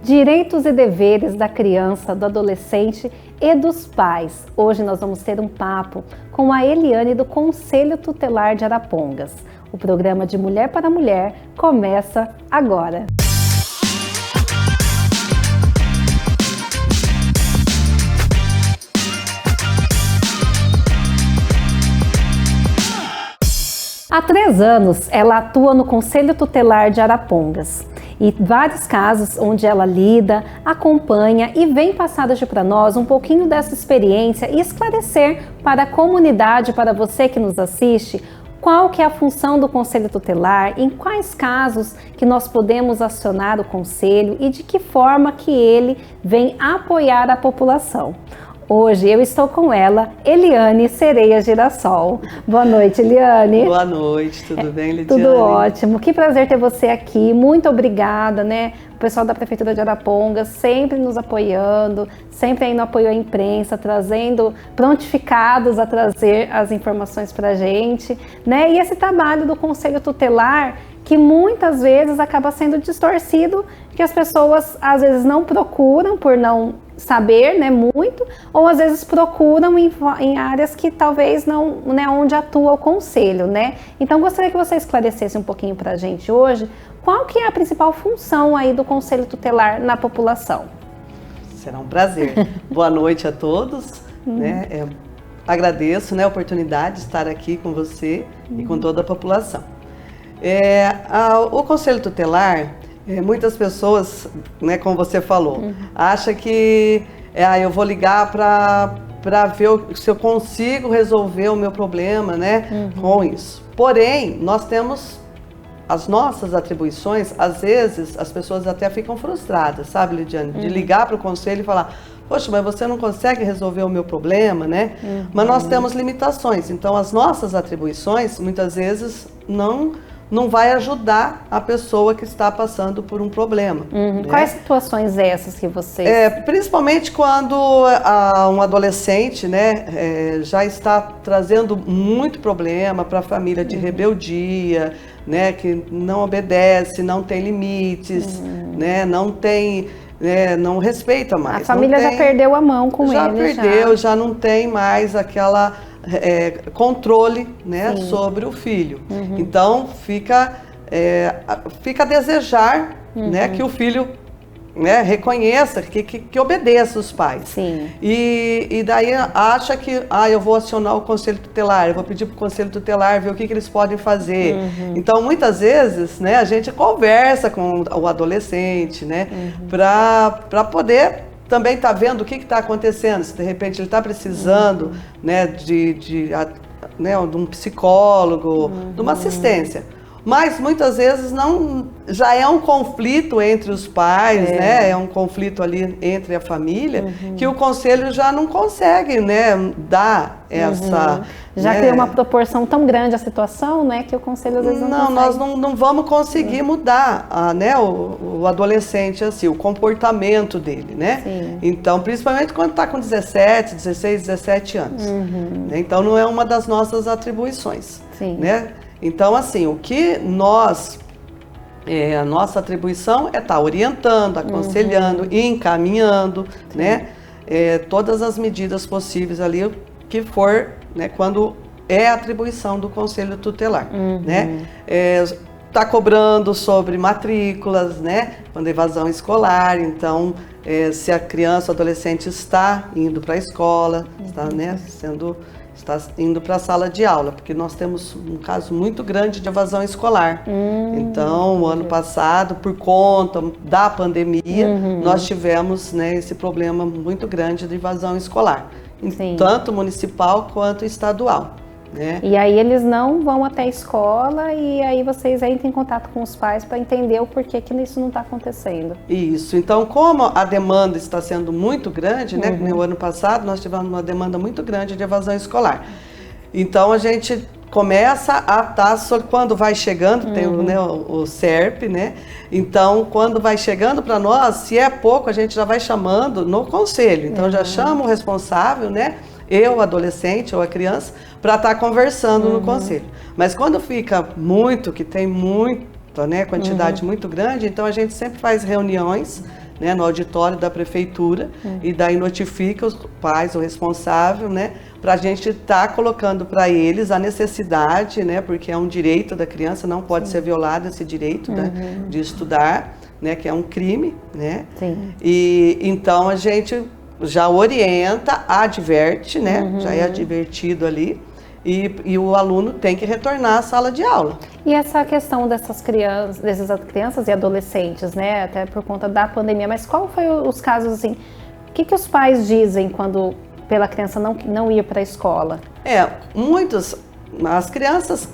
Direitos e deveres da criança, do adolescente e dos pais. Hoje nós vamos ter um papo com a Eliane do Conselho Tutelar de Arapongas. O programa de Mulher para Mulher começa agora. Há 3 anos, ela atua no Conselho Tutelar de Arapongas. E vários casos onde ela lida, acompanha e vem passar hoje para nós um pouquinho dessa experiência e esclarecer para a comunidade, para você que nos assiste, qual que é a função do Conselho Tutelar, em quais casos que nós podemos acionar o Conselho e de que forma que ele vem apoiar a população. Hoje eu estou com ela, Eliane Sereia Girassol. Boa noite, Eliane. Boa noite, tudo bem, Lidiane? Tudo ótimo, que prazer ter você aqui, muito obrigada, né? O pessoal da Prefeitura de Arapongas sempre nos apoiando, sempre aí no apoio à imprensa, trazendo, prontificados a trazer as informações pra gente, né? E esse trabalho do Conselho Tutelar, que muitas vezes acaba sendo distorcido, que as pessoas às vezes não procuram por não saber, né, muito, ou às vezes procuram em áreas que talvez não, né, onde atua o conselho, né? Então gostaria que você esclarecesse um pouquinho pra gente hoje, qual que é a principal função aí do Conselho Tutelar na população? Será um prazer. Boa noite a todos, né? Agradeço, né, a oportunidade de estar aqui com você e com toda a população. O Conselho Tutelar, muitas pessoas, né, como você falou, acham que eu vou ligar para ver se eu consigo resolver o meu problema, né, com isso. Porém, nós temos as nossas atribuições. Às vezes as pessoas até ficam frustradas, sabe, Lidiane, de ligar para o conselho e falar: poxa, mas você não consegue resolver o meu problema, né? Mas nós temos limitações, então as nossas atribuições muitas vezes não vai ajudar a pessoa que está passando por um problema. Né? Quais situações essas que você... Principalmente quando um adolescente, né, já está trazendo muito problema para a família de rebeldia, né, que não obedece, não tem limites, né, não respeita mais. A família já perdeu a mão com ele. Já perdeu, já não tem mais aquela... controle, né, sobre o filho. Então fica a desejar, né, que o filho, né, reconheça, que obedeça os pais. Sim. E daí acha que eu vou acionar o Conselho Tutelar, eu vou pedir para o Conselho Tutelar ver o que eles podem fazer. Então muitas vezes, né, a gente conversa com o adolescente, né, para poder também tá vendo o que está acontecendo, se de repente ele está precisando, né, de um psicólogo, de uma assistência. Mas muitas vezes já é um conflito entre os pais, né, é um conflito ali entre a família, que o conselho já não consegue, né, dar essa... Já cria uma proporção tão grande a situação, né, que o conselho às vezes não consegue. Nós não vamos conseguir mudar, né, o adolescente, assim, o comportamento dele, né? Sim. Então, principalmente quando está com 17, 16, 17 anos. Né? Então, não é uma das nossas atribuições. Sim. Né? Então, assim, o que a nossa atribuição é estar orientando, aconselhando, encaminhando, né, todas as medidas possíveis ali que for, né, quando é atribuição do Conselho Tutelar, né? Tá cobrando sobre matrículas, né, quando é evasão escolar. Então, se a criança ou adolescente está indo para a escola, está, né, está indo para a sala de aula, porque nós temos um caso muito grande de evasão escolar. Então, o ano passado, por conta da pandemia, nós tivemos, né, esse problema muito grande de evasão escolar, tanto municipal quanto estadual. Né? E aí eles não vão até a escola e aí vocês entram em contato com os pais para entender o porquê que isso não está acontecendo. Isso. Então, como a demanda está sendo muito grande, né? No ano passado nós tivemos uma demanda muito grande de evasão escolar. Então a gente começa a estar, quando vai chegando, tem né, o SERP, né? Então, quando vai chegando para nós, se é pouco, a gente já vai chamando no conselho. Então já chama o responsável, né? O adolescente ou a criança, para estar conversando no conselho. Mas quando fica muito, que tem muita, né, quantidade muito grande, então a gente sempre faz reuniões, né, no auditório da prefeitura, e daí notifica os pais, o responsável, né, para a gente estar colocando para eles a necessidade, né, porque é um direito da criança, não pode ser violado esse direito de estudar, né, que é um crime, né? Sim. E então a gente já orienta, adverte, né, já é advertido ali. E o aluno tem que retornar à sala de aula. E essa questão dessas crianças e adolescentes, né, até por conta da pandemia, mas qual foi os casos, assim, o que os pais dizem quando pela criança não ir para a escola? As crianças,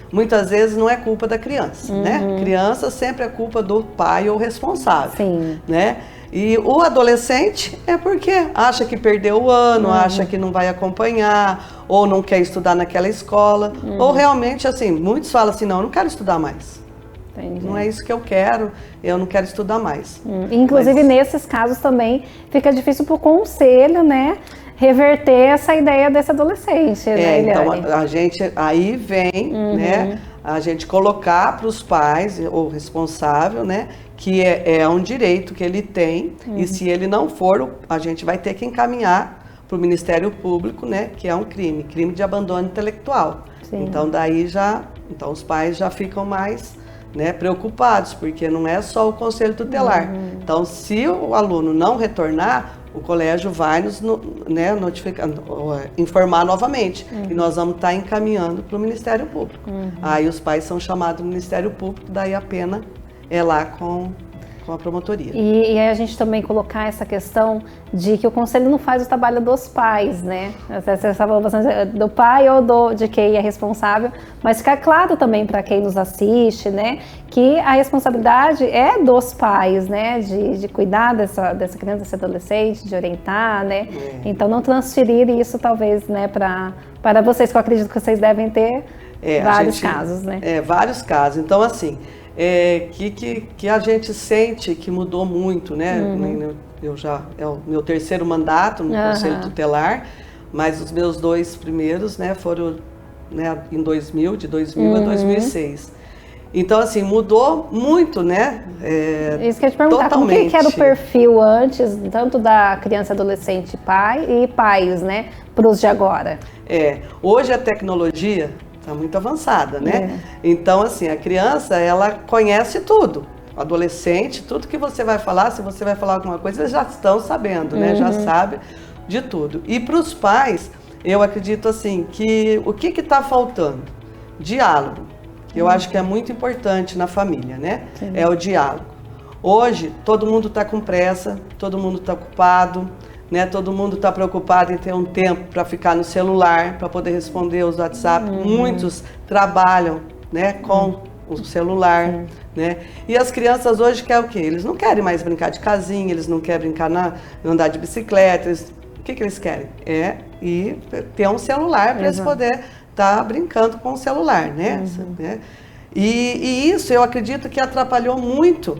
muitas vezes não é culpa da criança, né? Criança sempre é culpa do pai ou responsável, Sim. né? E o adolescente é porque acha que perdeu o ano, acha que não vai acompanhar, ou não quer estudar naquela escola, ou realmente, assim, muitos falam assim, não, eu não quero estudar mais. Entendi. Não é isso que eu não quero estudar mais. Inclusive, nesses casos também fica difícil para o conselho, né, reverter essa ideia desse adolescente, né, então Eliane? a gente aí vem, né, a gente colocar para os pais, ou responsável, né, que é um direito que ele tem, e se ele não for, a gente vai ter que encaminhar para o Ministério Público, né, que é um crime de abandono intelectual. Sim. Então os pais já ficam mais, né, preocupados, porque não é só o conselho tutelar. Então, se o aluno não retornar, o colégio vai nos informar novamente, e nós vamos estar encaminhando para o Ministério Público. Aí os pais são chamados do Ministério Público, daí a pena é lá com a promotoria. E aí a gente também colocar essa questão de que o conselho não faz o trabalho dos pais, né? Você estava falando bastante do pai ou de quem é responsável, mas ficar claro também para quem nos assiste, né? Que a responsabilidade é dos pais, né? De cuidar dessa criança, desse adolescente, de orientar, né? Então não transferir isso talvez, né, para vocês, que eu acredito que vocês devem ter vários casos, né? Vários casos. Então, assim, que a gente sente que mudou muito, né? É o meu terceiro mandato no Conselho Tutelar, mas os meus 2 primeiros, né, foram, né, em 2000, de 2000 a 2006. Então, assim, mudou muito, né? Isso que eu ia te perguntar, totalmente. Como que era o perfil antes, tanto da criança, adolescente, pai e pais, né, para os de agora? Hoje a tecnologia está muito avançada, né? Então, assim, a criança, ela conhece tudo. O adolescente, tudo que você vai falar, se você vai falar alguma coisa, eles já estão sabendo, né? Já sabe de tudo. E para os pais, eu acredito, assim, que o que está faltando? Diálogo. Eu acho que é muito importante na família, né? Sim. É o diálogo. Hoje, todo mundo está com pressa, todo mundo está ocupado, né? Todo mundo está preocupado em ter um tempo para ficar no celular, para poder responder os WhatsApp. Muitos trabalham, né, com o celular, né? E as crianças hoje querem o quê? Eles não querem mais brincar de casinha, eles não querem brincar andar de bicicleta. O que eles querem? Ir ter um celular para eles poderem estar brincando com o celular, né? E isso eu acredito que atrapalhou muito,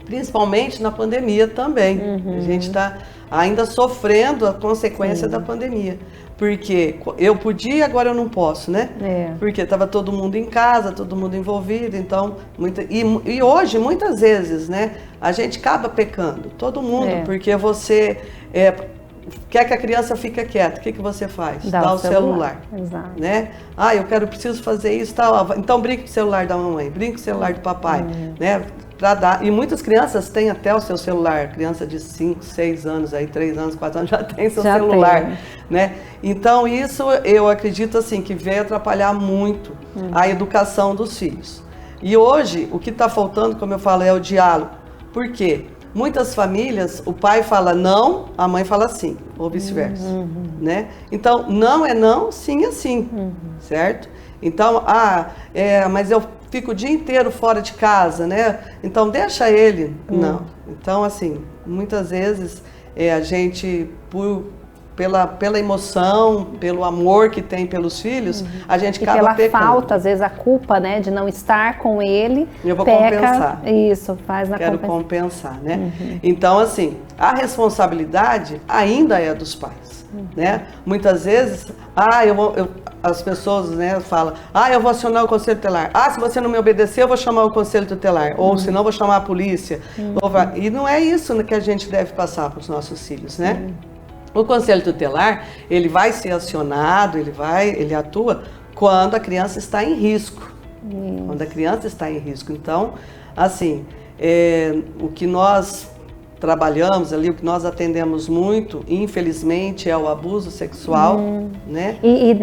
principalmente na pandemia também. A gente está ainda sofrendo a consequência da pandemia. Porque eu podia, agora eu não posso, né? Porque estava todo mundo em casa, todo mundo envolvido, então... E hoje, muitas vezes, né? A gente acaba pecando, todo mundo, porque você quer que a criança fique quieta. O que você faz? Dá o celular. Exato. Né? Preciso fazer isso, tal. Então brinque com o celular da mamãe, brinque com o celular do papai, né? E muitas crianças têm até o seu celular, criança de 5, 6 anos, 3 anos, 4 anos, já tem seu celular, né? Então isso eu acredito, assim, que veio atrapalhar muito a educação dos filhos. E hoje, o que está faltando, como eu falo, é o diálogo. Por quê? Muitas famílias, o pai fala não, a mãe fala sim, ou vice-versa, né? Então, não é não, sim é sim, certo? Então, mas eu fico o dia inteiro fora de casa, né? Então, deixa ele. Não. Então, assim, muitas vezes a gente, por pela emoção, pelo amor que tem pelos filhos, a gente E acaba pela pecando. falta, às vezes a culpa, né, de não estar com ele, Eu vou peca, compensar. isso, faz na Quero compensação. compensar, né? Então, assim, a responsabilidade ainda é dos pais, né? Muitas vezes, as pessoas, né, falam, eu vou acionar o conselho tutelar. Se você não me obedecer, eu vou chamar o conselho tutelar. Ou, se não, vou chamar a polícia. E não é isso que a gente deve passar para os nossos filhos, né? O conselho tutelar, ele vai ser acionado, ele atua quando a criança está em risco. Quando a criança está em risco. Então, assim, o que nós trabalhamos ali, o que nós atendemos muito, infelizmente, é o abuso sexual, né? E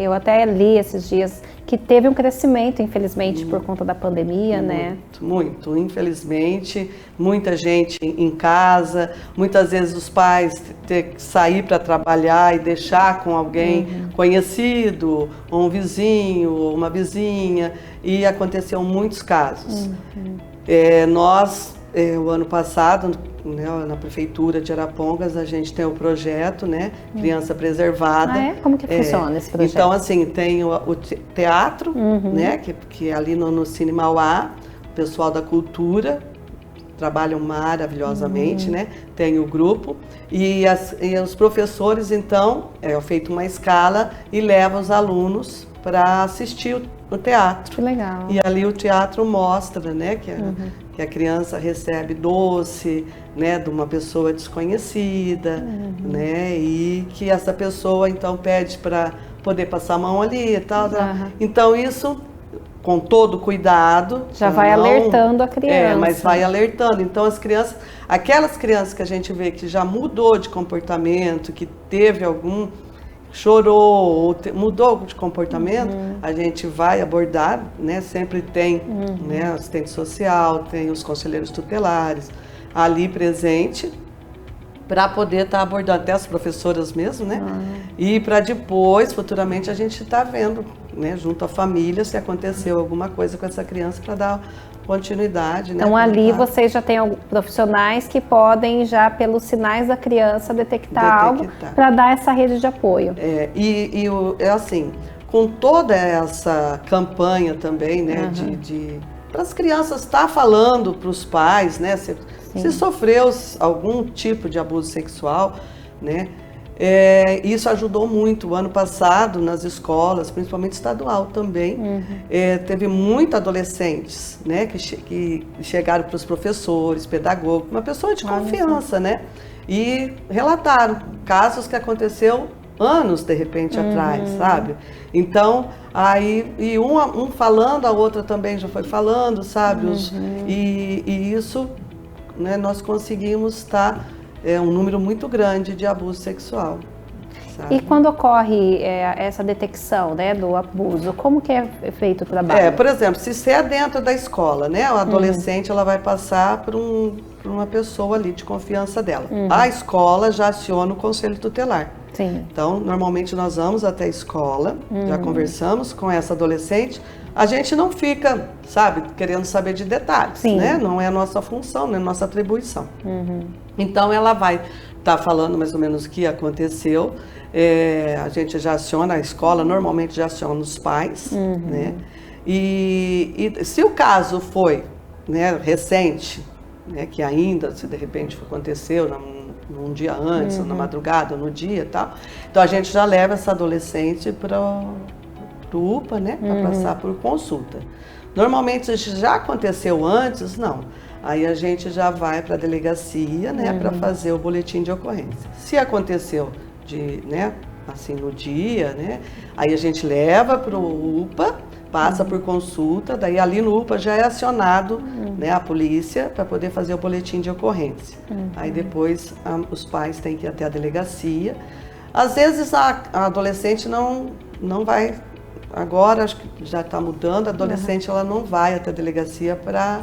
eu até li esses dias que teve um crescimento, infelizmente, por conta da pandemia, né? Muito. Infelizmente, muita gente em casa, muitas vezes os pais ter que sair para trabalhar e deixar com alguém conhecido, ou um vizinho, ou uma vizinha, e aconteceu muitos casos. O ano passado, né, na Prefeitura de Arapongas, a gente tem o projeto, né, Criança Preservada. Como que funciona esse projeto? Então, assim, tem o teatro, né, que é ali no Cine Mauá, o pessoal da cultura trabalham maravilhosamente, né, tem o grupo, e os professores, então, é feito uma escala e leva os alunos para assistir o teatro. Que legal. E ali o teatro mostra, né, que a criança recebe doce, né, de uma pessoa desconhecida, né, e que essa pessoa então pede para poder passar a mão ali e tal. Então isso, com todo cuidado, já vai alertando a criança. Mas vai alertando. Então aquelas crianças que a gente vê que já mudou de comportamento, que teve chorou ou mudou de comportamento, a gente vai abordar, né? Sempre tem, né, assistente social, tem os conselheiros tutelares ali presente para poder estar abordando, até as professoras mesmo, né? E para depois, futuramente, a gente está vendo, né, junto à família, se aconteceu alguma coisa com essa criança para dar continuidade. Então, né, ali vocês já têm profissionais que podem, já pelos sinais da criança, detectar. Algo para dar essa rede de apoio. Assim, com toda essa campanha também, né, para as crianças estar falando para os pais, né, se sofreu algum tipo de abuso sexual, né, isso ajudou muito. O ano passado, nas escolas, principalmente estadual também, teve muitos adolescentes, né, que chegaram para os professores, pedagogos, uma pessoa de confiança, né, e relataram casos que aconteceu anos, de repente, atrás, sabe? Então, aí, um falando, a outra também já foi falando, sabe? E isso, né, nós conseguimos estar... um número muito grande de abuso sexual. Sabe? E quando ocorre essa detecção, né, do abuso, como que é feito o trabalho? Por exemplo, se é dentro da escola, né, o adolescente ela vai passar por uma pessoa ali de confiança dela. A escola já aciona o conselho tutelar. Sim. Então, normalmente nós vamos até a escola, já conversamos com essa adolescente. A gente não fica, sabe, querendo saber de detalhes, né? Não é a nossa função, não é a nossa atribuição. Então, ela vai estar falando mais ou menos o que aconteceu. A gente já aciona a escola, normalmente já aciona os pais, né? E se o caso foi, né, recente, né, que ainda, se de repente aconteceu num dia antes, ou na madrugada, ou no dia e tal, então a gente já leva essa adolescente para o UPA, né, para passar por consulta. Normalmente, se já aconteceu antes, não. Aí a gente já vai para a delegacia, né, para fazer o boletim de ocorrência. Se aconteceu né, assim, no dia, né, aí a gente leva para o UPA, passa por consulta, daí ali no UPA já é acionado, né, a polícia para poder fazer o boletim de ocorrência. Aí depois os pais têm que ir até a delegacia. Às vezes a adolescente não vai, agora acho que já está mudando, a adolescente ela não vai até a delegacia para,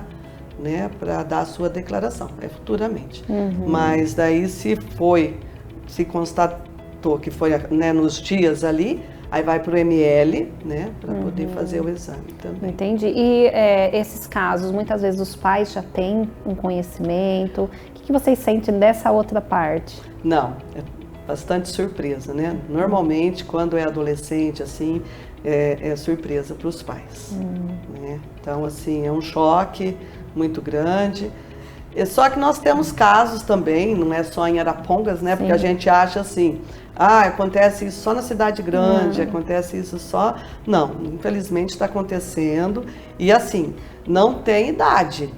né, para dar a sua declaração, futuramente. Mas daí se constatou que foi, né, nos dias ali, aí vai para o ML, né, para poder fazer o exame também. Entendi. E esses casos, muitas vezes os pais já têm um conhecimento. O que vocês sentem dessa outra parte? Não, bastante surpresa, né? Normalmente, quando é adolescente, assim, é surpresa para os pais, né? Então, assim, é um choque muito grande. Só que nós temos casos também, não é só em Arapongas, né? Porque a gente acha assim, acontece isso só na cidade grande, acontece isso só... Não, infelizmente está acontecendo. E assim, não tem idade,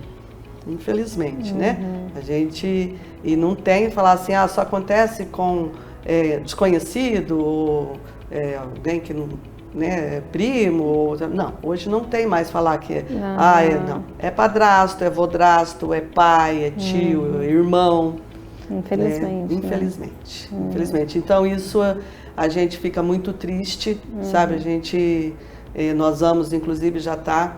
infelizmente, né? A gente... E não tem falar assim, só acontece com desconhecido, ou alguém que não... Né, primo, não, hoje não tem mais falar que não, é padrasto, é vodrasto, é pai, é tio, é irmão. Infelizmente. Infelizmente. Então isso a gente fica muito triste, sabe? Nós vamos, inclusive, já está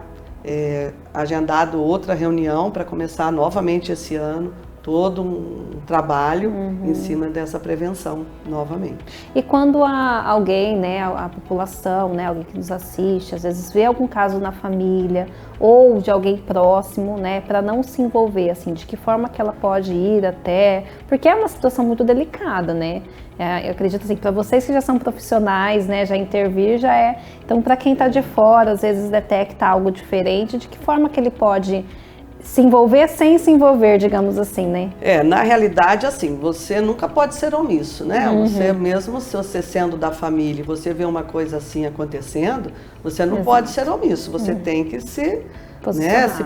agendado outra reunião para começar novamente esse ano. Todo um trabalho em cima dessa prevenção, novamente. E quando há alguém, né, a população, né, alguém que nos assiste, às vezes vê algum caso na família ou de alguém próximo, né, para não se envolver, assim, de que forma que ela pode ir até... Porque é uma situação muito delicada, né? Eu acredito assim, para vocês que já são profissionais, né, já intervir já é... Então, para quem está de fora, às vezes detecta algo diferente, de que forma que ele pode... se envolver sem se envolver, digamos assim, né? Na realidade, assim, você nunca pode ser omisso, né? Você mesmo, se você sendo da família, você vê uma coisa assim acontecendo, você não pode ser omisso, você tem que se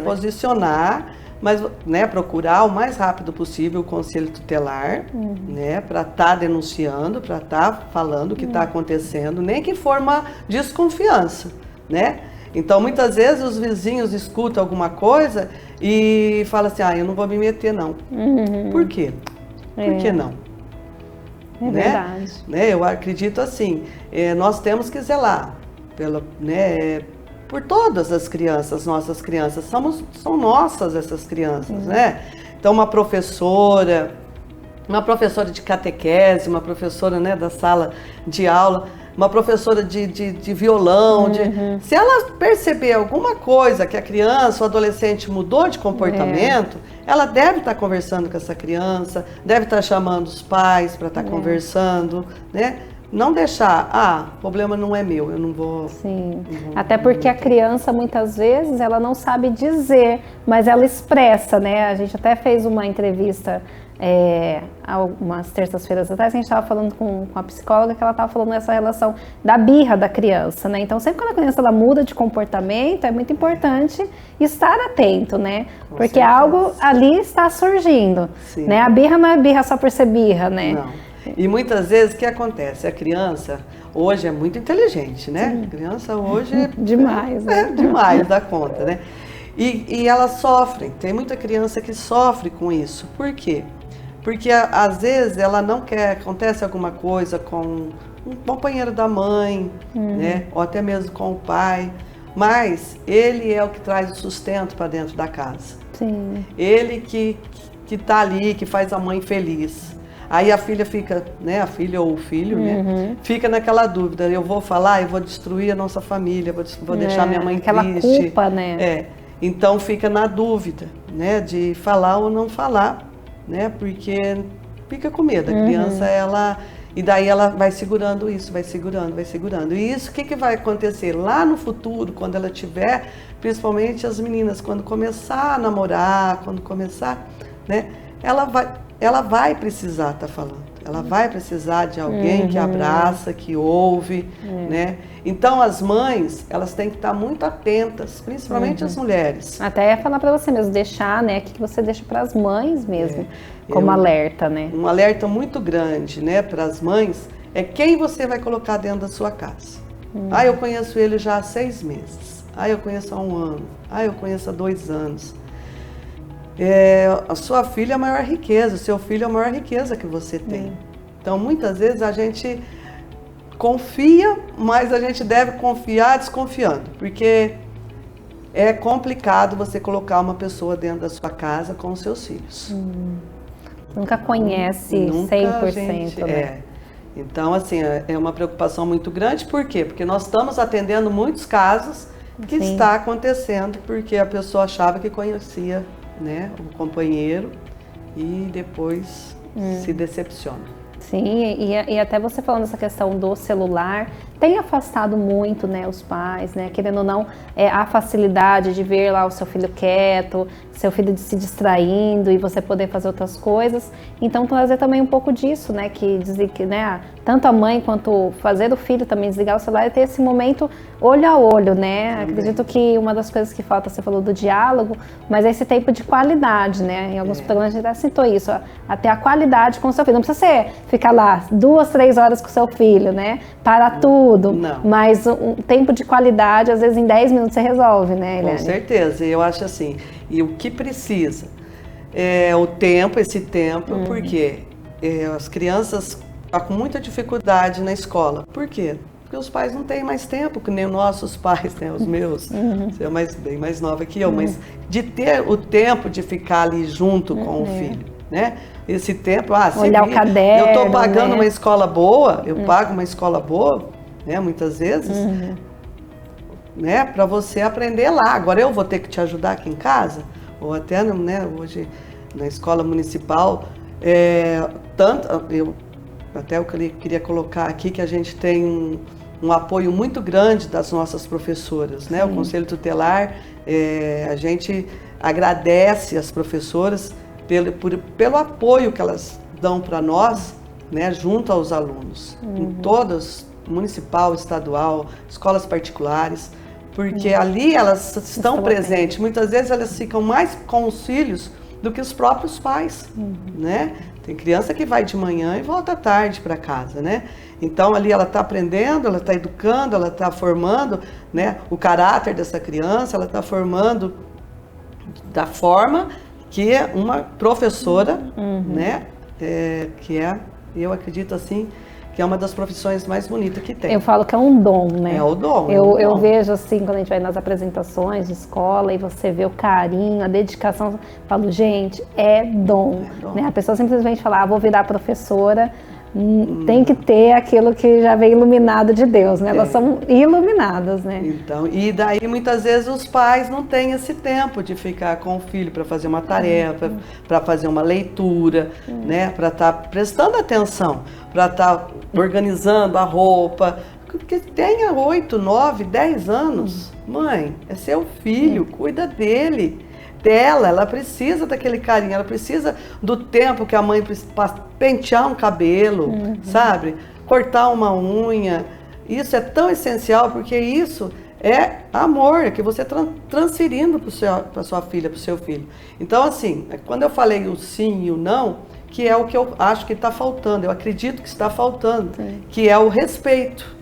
posicionar, mas, né, procurar o mais rápido possível o conselho tutelar, né, para estar denunciando, para estar falando o que está acontecendo, nem que for uma desconfiança, né? Então, muitas vezes os vizinhos escutam alguma coisa e falam assim, eu não vou me meter, não. Por quê? Por que não? É verdade. Né? Eu acredito assim, nós temos que zelar por todas as crianças, nossas crianças. São nossas essas crianças, né? Então, uma professora de catequese, uma professora, né, da sala de aula, uma professora de violão, se ela perceber alguma coisa que a criança ou adolescente mudou de comportamento, ela deve estar conversando com essa criança, deve estar chamando os pais para estar conversando, né? Não deixar, o problema não é meu, eu não vou... Sim, até porque a criança muitas vezes ela não sabe dizer, mas ela expressa, né? A gente até fez uma entrevista algumas terças-feiras atrás, a gente estava falando com a psicóloga que ela estava falando dessa relação da birra da criança, né? Então sempre quando a criança ela muda de comportamento, é muito importante estar atento, né? Porque algo ali está surgindo, né? A birra não é birra só por ser birra, né? Não. E muitas vezes o que acontece? A criança hoje é muito inteligente, né? A criança hoje demais, né? Demais da conta, né? E elas sofrem, tem muita criança que sofre com isso. Por quê? Porque às vezes ela não quer, acontece alguma coisa com um companheiro da mãe, né? Ou até mesmo com o pai, mas ele é o que traz o sustento para dentro da casa. Sim. Ele que tá ali, que faz a mãe feliz. Aí a filha fica, né, a filha ou o filho, né, fica naquela dúvida, eu vou falar, eu vou destruir a nossa família, vou deixar minha mãe aquela triste. Aquela culpa, né? Então fica na dúvida, né, de falar ou não falar, né, porque fica com medo, a criança, e daí ela vai segurando isso, vai segurando. E isso, o que vai acontecer? Lá no futuro, quando ela tiver, principalmente as meninas, quando começar a namorar, quando começar, né, ela vai precisar estar falando, ela vai precisar de alguém que abraça, que ouve, né? Então as mães, elas têm que estar muito atentas, principalmente as mulheres. Até ia falar para você mesmo, deixar, né, o que você deixa para as mães mesmo, como alerta, né? Um alerta muito grande, né, para as mães, é quem você vai colocar dentro da sua casa. Eu conheço ele já há 6 meses, eu conheço há 1 ano, eu conheço há 2 anos. A sua filha é a maior riqueza, o seu filho é a maior riqueza que você tem. Então, muitas vezes a gente confia, mas a gente deve confiar desconfiando, porque é complicado você colocar uma pessoa dentro da sua casa com os seus filhos. Nunca conhece 100%, né? Então, assim, é uma preocupação muito grande. Por quê? Porque nós estamos atendendo muitos casos que está acontecendo porque a pessoa achava que conhecia, né, o companheiro e depois se decepciona. Sim, e até você falando essa questão do celular, tem afastado muito, né, os pais, né, querendo ou não, a facilidade de ver lá o seu filho quieto, seu filho se distraindo e você poder fazer outras coisas. Então trazer também um pouco disso, né, né, tanto a mãe quanto fazer o filho também desligar o celular e ter esse momento olho a olho, né. Acredito que uma das coisas que falta, você falou do diálogo, mas é esse tempo de qualidade, né, em alguns programas a gente já citou isso, até a qualidade com o seu filho. Não precisa ser ficar lá 2, 3 horas com o seu filho, né, para tudo. Não. Mas um tempo de qualidade, às vezes em 10 minutos você resolve, né, Eliane? Com certeza, eu acho assim, e o que precisa é o tempo, esse tempo, porque as crianças estão com muita dificuldade na escola. Por quê? Porque os pais não têm mais tempo, que nem os nossos pais, né, os meus, você é bem mais nova que eu, mas de ter o tempo de ficar ali junto com o filho, né? Esse tempo, olhar o caderno, eu estou pagando, né, uma escola boa, eu pago uma escola boa, né, muitas vezes, né, para você aprender lá. Agora eu vou ter que te ajudar aqui em casa, ou até, né, hoje na escola municipal, eu queria colocar aqui que a gente tem um apoio muito grande das nossas professoras, né, o Conselho Tutelar, a gente agradece as professoras pelo apoio que elas dão para nós, né, junto aos alunos, em todas, municipal, estadual, escolas particulares, porque ali elas estão presentes. Muitas vezes elas ficam mais com os filhos do que os próprios pais, né? Tem criança que vai de manhã e volta à tarde para casa, né? Então ali ela está aprendendo, ela está educando, ela está formando, né, o caráter dessa criança, ela está formando da forma que uma professora, né, eu acredito assim, que é uma das profissões mais bonitas que tem. Eu falo que é um dom, né? É o dom. Eu vejo assim, quando a gente vai nas apresentações de escola e você vê o carinho, a dedicação, eu falo, gente, é dom. Né? A pessoa simplesmente fala, vou virar professora, tem que ter aquilo que já vem iluminado de Deus, né? Elas são iluminadas, né? Então, e daí muitas vezes os pais não têm esse tempo de ficar com o filho para fazer uma tarefa, para fazer uma leitura, né? Para estar prestando atenção, para estar organizando a roupa, porque tenha 8, 9, 10 anos, mãe, é seu filho, cuida dele. Ela precisa daquele carinho, ela precisa do tempo que a mãe precisa pentear um cabelo, sabe? Cortar uma unha. Isso é tão essencial, porque isso é amor, é que você está transferindo para sua filha, para o seu filho. Então, assim, quando eu falei o sim e o não, que é o que eu acho que está faltando, eu acredito que está faltando, que é o respeito,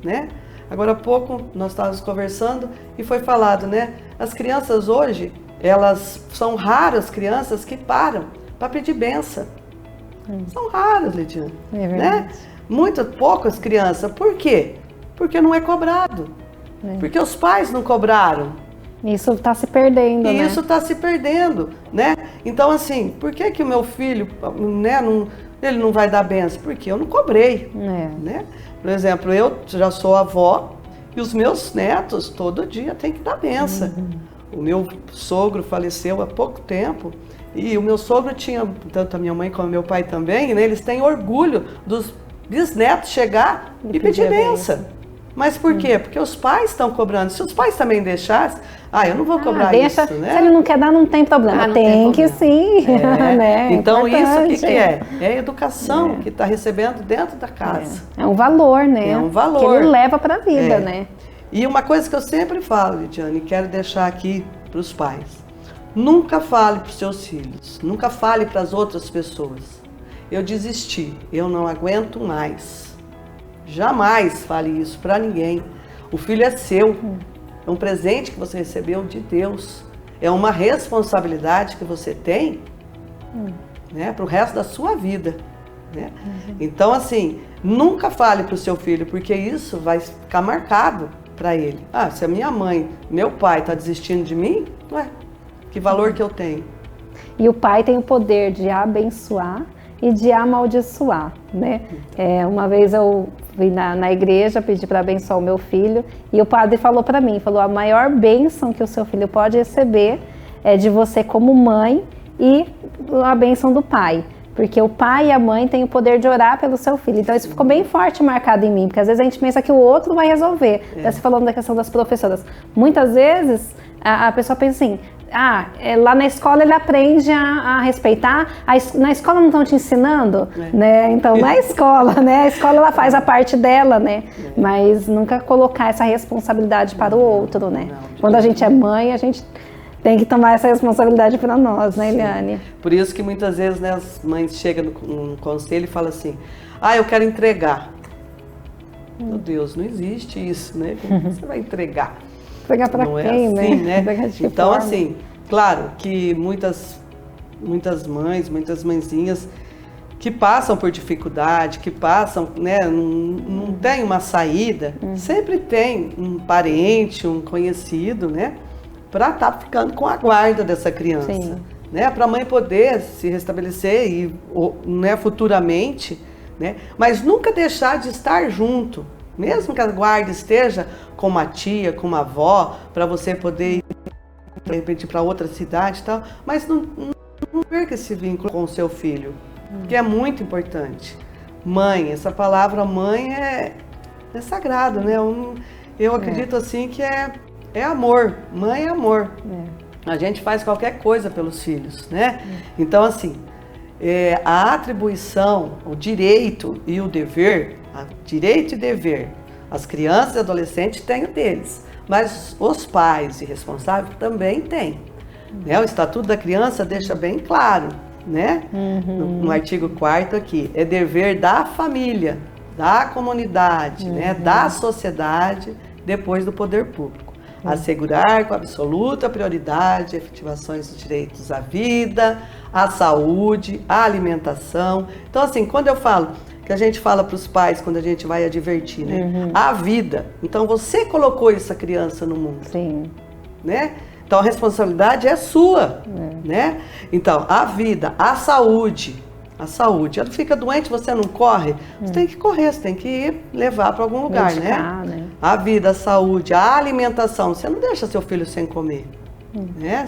né? Agora há pouco nós estávamos conversando e foi falado, né? As crianças hoje, são raras crianças que param para pedir benção. São raras, Lidiane. É verdade. Né? Muito poucas crianças. Por quê? Porque não é cobrado. Porque os pais não cobraram. Isso está se perdendo, né? Isso está se perdendo, né? Então, assim, por que o meu filho, né, ele não vai dar benção? Porque eu não cobrei, né? Por exemplo, eu já sou avó e os meus netos todo dia têm que dar benção. O meu sogro faleceu há pouco tempo e o meu sogro tinha, tanto a minha mãe como o meu pai também, né, eles têm orgulho dos bisnetos chegar e pedir benção. Mas por quê? Porque os pais estão cobrando. Se os pais também deixassem, eu não vou cobrar isso, né? Se ele não quer dar, não tem problema. Tem que sim, né? Então isso que é? É a educação que está recebendo dentro da casa. É um valor, né? É um valor. Que ele leva para a vida, né? E uma coisa que eu sempre falo, Lidiane, e quero deixar aqui para os pais. Nunca fale para os seus filhos, nunca fale para as outras pessoas. Eu desisti, eu não aguento mais. Jamais fale isso para ninguém. O filho é seu, é um presente que você recebeu de Deus. É uma responsabilidade que você tem, né, para o resto da sua vida. Né? Então, assim, nunca fale para o seu filho, porque isso vai ficar marcado para ele. Se a minha mãe, meu pai está desistindo de mim, que valor que eu tenho? E o pai tem o poder de abençoar e de amaldiçoar, né? Uma vez eu fui na igreja, pedi para abençoar o meu filho e o padre falou para mim, a maior bênção que o seu filho pode receber é de você como mãe e a bênção do pai. Porque o pai e a mãe têm o poder de orar pelo seu filho. Então isso ficou bem forte marcado em mim, porque às vezes a gente pensa que o outro vai resolver. Você falando da questão das professoras. Muitas vezes a pessoa pensa assim, lá na escola ele aprende a respeitar, na escola não estão te ensinando, né? Então na escola, né? A escola ela faz a parte dela, né? Mas nunca colocar essa responsabilidade para o outro, né? Quando a gente é mãe, a gente tem que tomar essa responsabilidade para nós, né, Eliane? Por isso que muitas vezes, né, as mães chegam no conselho e falam assim, eu quero entregar. Meu Deus, não existe isso, né? Como você vai entregar? Entregar para quem, assim, né? Então, forma? assim, claro que muitas mães, muitas mãezinhas que passam por dificuldade, que passam, né, não tem uma saída, sempre tem um parente, um conhecido, né? Para estar ficando com a guarda dessa criança, né? Para a mãe poder se restabelecer e, né, futuramente, né? Mas nunca deixar de estar junto, mesmo que a guarda esteja com uma tia, com uma avó, para você poder ir, de repente, para outra cidade e tal, mas não perca esse vínculo com o seu filho, que é muito importante. Mãe, essa palavra mãe é sagrado, né? Eu acredito assim que é amor, mãe é amor. A gente faz qualquer coisa pelos filhos, né? Então, assim, a atribuição, o direito e o dever, direito e dever, as crianças e adolescentes têm o deles, mas os pais e responsáveis também têm. Né? O Estatuto da Criança deixa bem claro, né? No artigo 4º aqui, é dever da família, da comunidade, né? Da sociedade, depois do poder público. Assegurar com absoluta prioridade a efetivações dos direitos à vida, à saúde, à alimentação. Então, assim, quando eu falo, que a gente fala para os pais quando a gente vai advertir, né? A vida. Então, você colocou essa criança no mundo. Sim. Né? Então, a responsabilidade é sua, né? Então, a vida, a saúde. Ela fica doente, você não corre, você tem que correr, você tem que ir levar para algum lugar, né? A vida, a saúde, a alimentação, você não deixa seu filho sem comer, né?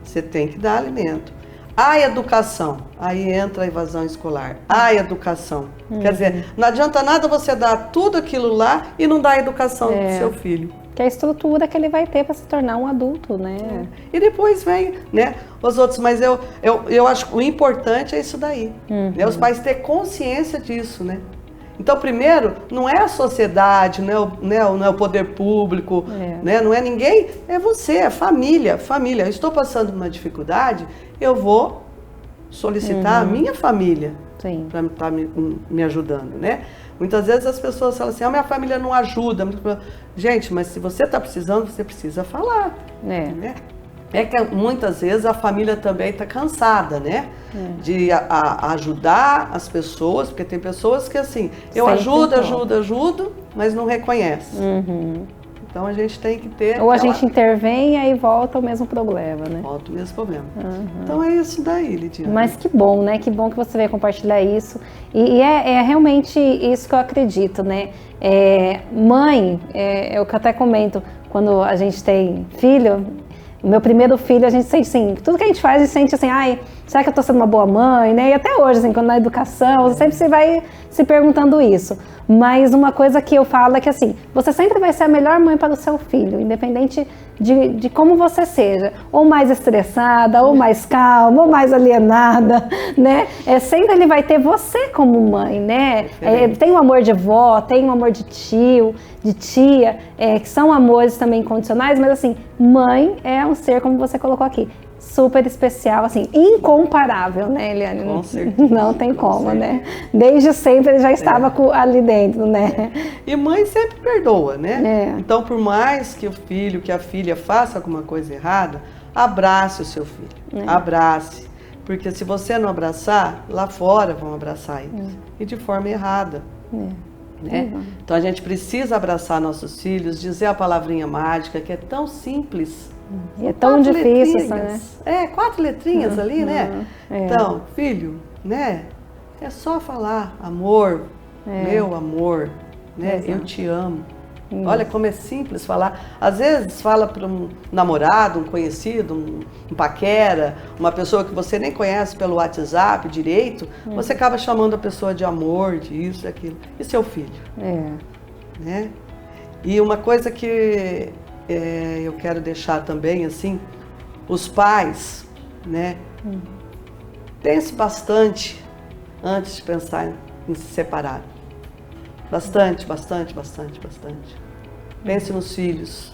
Você tem que dar alimento. A educação, aí entra a evasão escolar. A educação, quer dizer, não adianta nada você dar tudo aquilo lá e não dar a educação do seu filho. Que é a estrutura que ele vai ter para se tornar um adulto, né? E depois vem, né, os outros, mas eu acho que o importante é isso daí, né? Os pais ter consciência disso, né? Então, primeiro, não é a sociedade, não é o poder público, né? Não é ninguém, é você, é família. Eu estou passando uma dificuldade, eu vou solicitar a minha família para estar me ajudando, né? Muitas vezes as pessoas falam assim, minha família não ajuda. Gente, mas se você está precisando, você precisa falar. Né? É que muitas vezes a família também está cansada, né? De ajudar as pessoas, porque tem pessoas que assim, eu ajudo, mas não reconhece. Então a gente tem que ter... Ou a gente intervém e aí volta o mesmo problema, né? Volta o mesmo problema. Então é isso daí, Lidiane. Mas que bom, né? Que bom que você veio compartilhar isso. E é realmente isso que eu acredito, né? Mãe, é o que eu até comento, quando a gente tem filho, o meu primeiro filho, a gente sente assim, tudo que a gente faz, a gente sente assim, será que eu tô sendo uma boa mãe, né? E até hoje, assim, quando na educação, sempre você vai se perguntando isso. Mas uma coisa que eu falo é que assim, você sempre vai ser a melhor mãe para o seu filho, independente de como você seja, ou mais estressada, ou mais calma, ou mais alienada, né? Sempre ele vai ter você como mãe, né? Tem o amor de vó, tem o amor de tio, de tia, que são amores também incondicionais, mas assim, mãe é um ser, como você colocou aqui, super especial, assim, incomparável, né, Eliane? Com certeza. Não tem como, né? Desde sempre ele já estava ali dentro, né? E mãe sempre perdoa, né? Então, por mais que o filho, que a filha faça alguma coisa errada, abrace o seu filho, abrace. Porque se você não abraçar, lá fora vão abraçar eles. E de forma errada. Né? Então, a gente precisa abraçar nossos filhos, dizer a palavrinha mágica, que é tão simples. E é tão difícil, né? 4 letrinhas ali, né? Então, filho, né? É só falar amor, meu amor, né? Eu te amo, Olha como é simples falar. Às vezes fala para um namorado, um conhecido, um paquera, uma pessoa que você nem conhece pelo WhatsApp direito, você acaba chamando a pessoa de amor, de isso, daquilo. E seu filho? Né? E uma coisa que eu quero deixar também, assim, os pais, né? Pense bastante antes de pensar em se separar. Bastante. Pense nos filhos,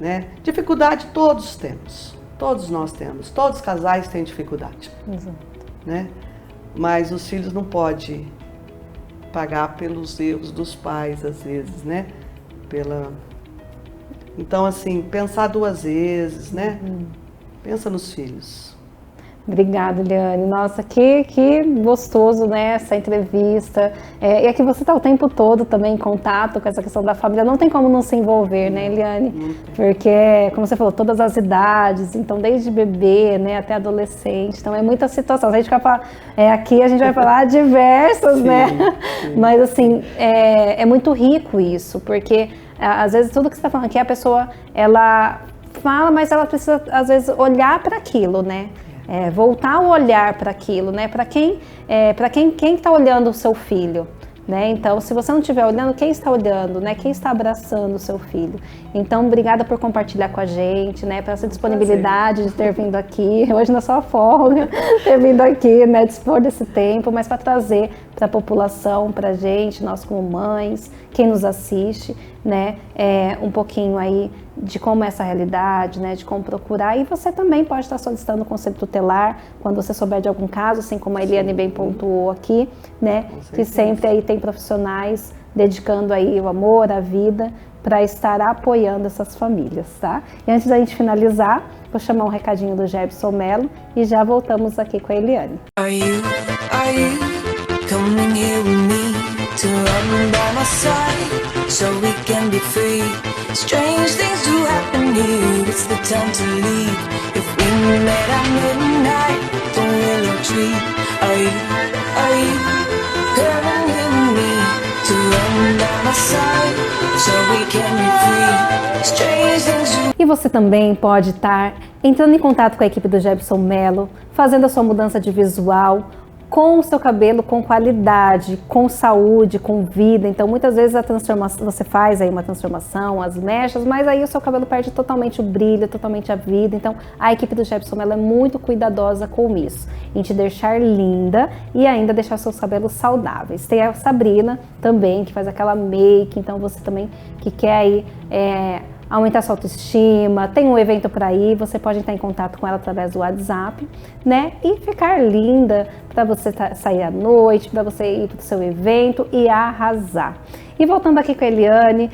né? Dificuldade todos temos, todos nós temos, todos os casais têm dificuldade, né? Mas os filhos não podem pagar pelos erros dos pais, às vezes, né? Então, assim, pensar 2 vezes, né? Pensa nos filhos. Obrigada, Eliane. Nossa, que gostoso, né, essa entrevista. E é que você está o tempo todo também em contato com essa questão da família. Não tem como não se envolver, né, Eliane? Porque, como você falou, todas as idades, então desde bebê, né, até adolescente. Então é muita situação. A gente vai falar, aqui a gente vai falar diversas, sim, né? Sim. Mas assim, é muito rico isso, porque às vezes tudo que você está falando aqui, a pessoa, ela fala, mas ela precisa, às vezes, olhar para aquilo, né? Voltar o olhar para aquilo, né? Para quem está olhando o seu filho, né? Então, se você não estiver olhando, quem está olhando, né? Quem está abraçando o seu filho? Então, obrigada por compartilhar com a gente, né? Por essa disponibilidade de ter vindo aqui, hoje na sua folga, ter vindo aqui, né? Dispor desse tempo, mas para trazer para a população, para a gente, nós como mães, quem nos assiste, né? Um pouquinho aí de como é essa realidade, né, de como procurar, e você também pode estar solicitando o conselho tutelar quando você souber de algum caso, assim como a Eliane bem pontuou aqui, né, que sempre aí tem profissionais dedicando aí o amor, a vida, para estar apoiando essas famílias, tá? E antes da gente finalizar, vou chamar um recadinho do Jebson Mello e já voltamos aqui com a Eliane. Are you coming here with me to run by my side so we can be free? Strange things do happen here, it's the time to leave. If we met at midnight, the willow tree. Are you coming here with me to run by my side so we can be free? Strange things do... E você também pode estar entrando em contato com a equipe do Jebson Mello, fazendo a sua mudança de visual, com o seu cabelo com qualidade, com saúde, com vida. Então muitas vezes a transformação, você faz aí uma transformação, as mechas, mas aí o seu cabelo perde totalmente o brilho, totalmente a vida. Então a equipe do Jebson Mello é muito cuidadosa com isso, em te deixar linda e ainda deixar seus cabelos saudáveis. Tem a Sabrina também, que faz aquela make, então você também que quer aí aumentar sua autoestima, tem um evento para ir, você pode entrar em contato com ela através do WhatsApp, né? E ficar linda para você sair à noite, para você ir para o seu evento e arrasar. E voltando aqui com a Eliane,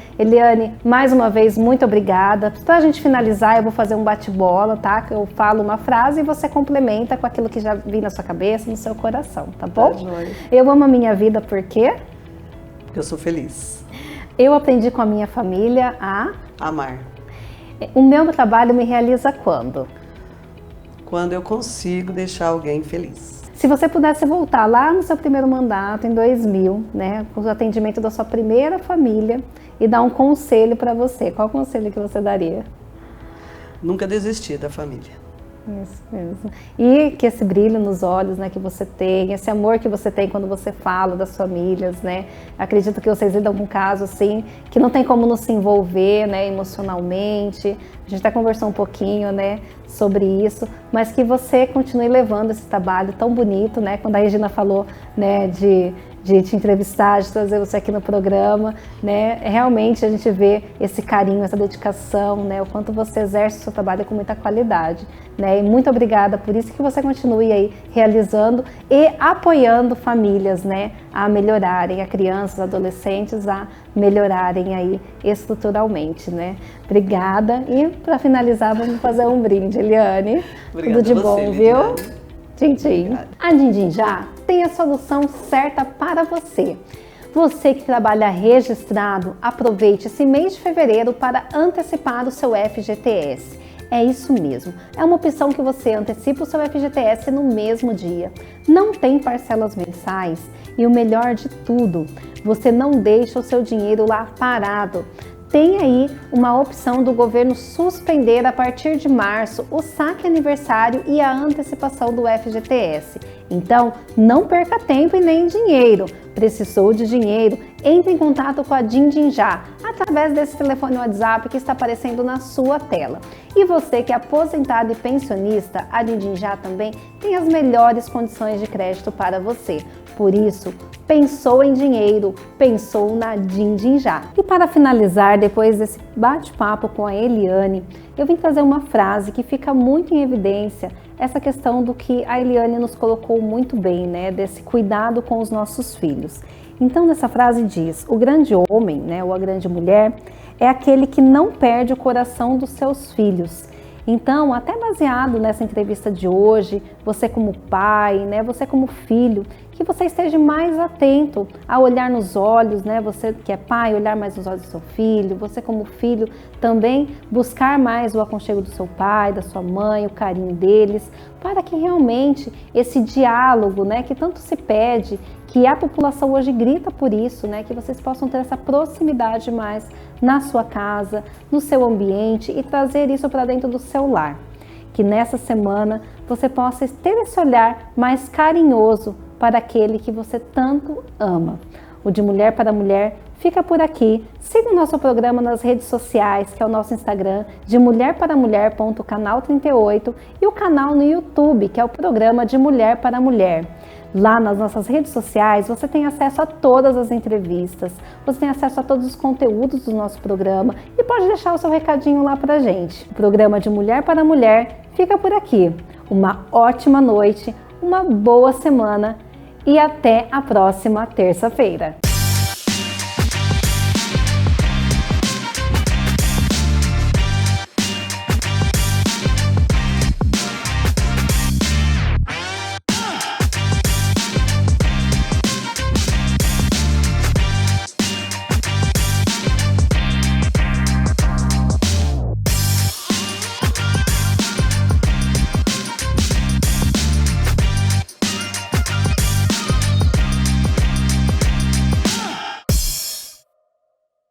mais uma vez, muito obrigada. Para a gente finalizar, eu vou fazer um bate-bola, tá? Que eu falo uma frase e você complementa com aquilo que já vi na sua cabeça, no seu coração, tá bom? Tá joia. Eu amo a minha vida porque eu sou feliz. Eu aprendi com a minha família a amar. O meu trabalho me realiza quando? Quando eu consigo deixar alguém feliz. Se você pudesse voltar lá no seu primeiro mandato, em 2000, né, com o atendimento da sua primeira família e dar um conselho para você, qual conselho que você daria? Nunca desistir da família. Isso mesmo. E que esse brilho nos olhos, né, que você tem, esse amor que você tem quando você fala das famílias, né? Acredito que vocês lidam com um caso assim, que não tem como não se envolver, né, emocionalmente. A gente até conversou um pouquinho, né, sobre isso, mas que você continue levando esse trabalho tão bonito, né? Quando a Regina falou, né, de te entrevistar, de trazer você aqui no programa, né? Realmente a gente vê esse carinho, essa dedicação, né? O quanto você exerce o seu trabalho com muita qualidade, né? E muito obrigada por isso, que você continue aí realizando e apoiando famílias, né? A melhorarem, a crianças, adolescentes a melhorarem aí estruturalmente, né? Obrigada. E para finalizar, vamos fazer um brinde, Eliane. Obrigada. Tudo de bom, você, viu? Lidiane. Tchim-tchim. A Din Já tem a solução certa para você. Você que trabalha registrado, aproveite esse mês de fevereiro para antecipar o seu FGTS. É isso mesmo, é uma opção que você antecipa o seu FGTS no mesmo dia. Não tem parcelas mensais e o melhor de tudo, você não deixa o seu dinheiro lá parado. tem aí uma opção do governo suspender a partir de março o saque aniversário e a antecipação do FGTS. Então, não perca tempo e nem dinheiro. Precisou de dinheiro? Entre em contato com a Din Já, através desse telefone WhatsApp que está aparecendo na sua tela. E você que é aposentado e pensionista, a Din Já também tem as melhores condições de crédito para você. Por isso, pensou em dinheiro, pensou na Din Já. E para finalizar, depois desse bate-papo com a Eliane, eu vim trazer uma frase que fica muito em evidência, essa questão do que a Eliane nos colocou muito bem, né? Desse cuidado com os nossos filhos. Então, nessa frase diz, o grande homem, né, ou a grande mulher, é aquele que não perde o coração dos seus filhos. Então, até baseado nessa entrevista de hoje, você como pai, né, você como filho, que você esteja mais atento a olhar nos olhos, né, você que é pai, olhar mais nos olhos do seu filho, você como filho também buscar mais o aconchego do seu pai, da sua mãe, o carinho deles, para que realmente esse diálogo, né, que tanto se pede, que a população hoje grita por isso, né, que vocês possam ter essa proximidade mais na sua casa, no seu ambiente e trazer isso para dentro do seu lar. Que nessa semana você possa ter esse olhar mais carinhoso para aquele que você tanto ama. O De Mulher para Mulher fica por aqui. Siga o nosso programa nas redes sociais, que é o nosso Instagram, de mulherparamulher.canal38 e o canal no YouTube, que é o programa De Mulher para Mulher. Lá nas nossas redes sociais você tem acesso a todas as entrevistas, você tem acesso a todos os conteúdos do nosso programa e pode deixar o seu recadinho lá pra gente. O programa De Mulher para Mulher fica por aqui. Uma ótima noite, uma boa semana e até a próxima terça-feira.